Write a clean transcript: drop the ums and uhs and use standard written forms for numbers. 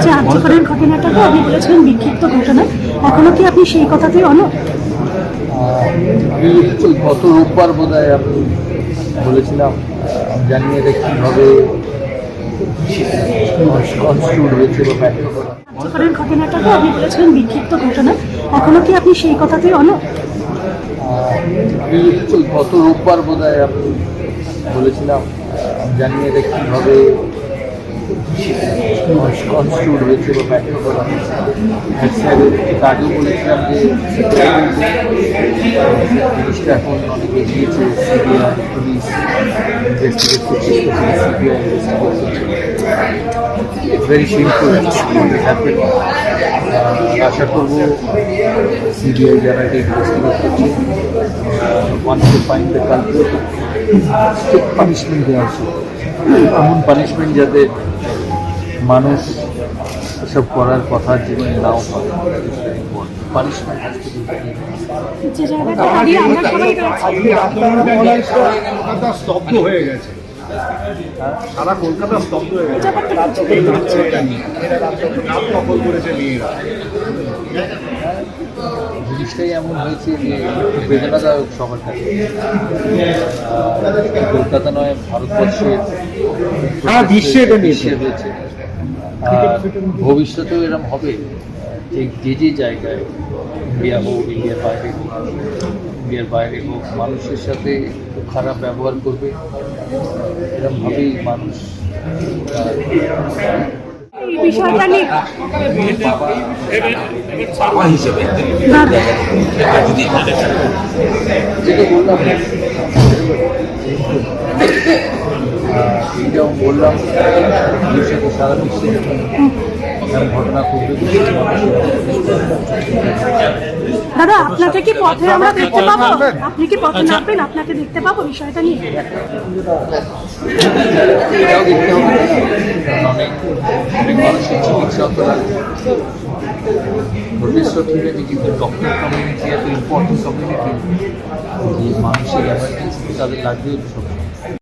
যে আর্যিকরের ঘটনাটাকে আপনি বলেছিলেন বিক্ষিপ্ত ঘটনা, এখনো কি আপনি সেই কথাতেই অনড়? আমি ওই গত রোববার বোধ হয় আমি বলেছিলাম, জানি এটা কীভাবে কনস্টিটিউট হয়েছে বা ব্যাখ্যা করা। আর্যিকরের ঘটনাটাকে আপনি বলেছিলেন বিক্ষিপ্ত ঘটনা, এখনো কি আপনি সেই কথাতেই অনড়? আমি ওই গত রোববার বোধ হয় আমি বলেছিলাম, জানি এটা কীভাবে কনস্টিটিউট হয়েছে বা ব্যাখ্যা করা। স্যারের আগেও বলেছিলাম যে জিনিসটা এখন অনেক এগিয়েছে, সিবিআই পুলিশ ইনভেস্টিগেট করছে, সিবিআই ভেরি সিম্পল হ্যাপেন। আশা করবো সিবিআই যারা এটা ইনভেস্টিগেট করছে wants to find the culprit strict punishment দেওয়া উচিত। এমন পানিশমেন্ট যাতে মানুষ এসব করার কথা জীবনে নাও পায়। পানিশমেন্ট যে জায়গাটা দাঁড়িয়ে আমরা সবাই রয়েছি, কলকাতা স্তব্ধ হয়ে গেছে, সারা কলকাতা স্তব্ধ হয়ে গেছে। দখল করেছে মেয়েরা। জিনিসটাই এমন হয়েছে যে একটু বেদনাদায়ক সবার কাছে। কলকাতা নয়, ভারতবর্ষের সারা বিশ্বে এটা নিয়েছে। হয়েছে। আর ভবিষ্যতেও এরকম হবে যে যে জায়গায়, ইন্ডিয়া হোক, ইন্ডিয়ার বাইরে হোক, মানুষের সাথে খুব খারাপ ব্যবহার করবে, এরকমভাবেই মানুষ এই বিষয়টা নিয়ে বাবা হিসেবে যেটা বললাম এইটাও বললাম, ভবিষ্যতে সারা বিশ্বে যখন এরকম ঘটনা ঘটবে, দাদা আপনাকে কি পথে আমরা দেখতে পাবো? আপনি কি পথে নামবেন? আপনাকে দেখতে পাবো বিষয়টা নিয়ে? এটাও দেখতে হবে, কারণ অনেক মানুষের চিকিৎসা তো লাগবে। যথেষ্ট ঠিক আছে, কিন্তু ডক্টর কমিউনিটি এত ইম্পর্টেন্ট কমিউনিটি যে মানুষের এমার্জেন্সি তাদের লাগবে সব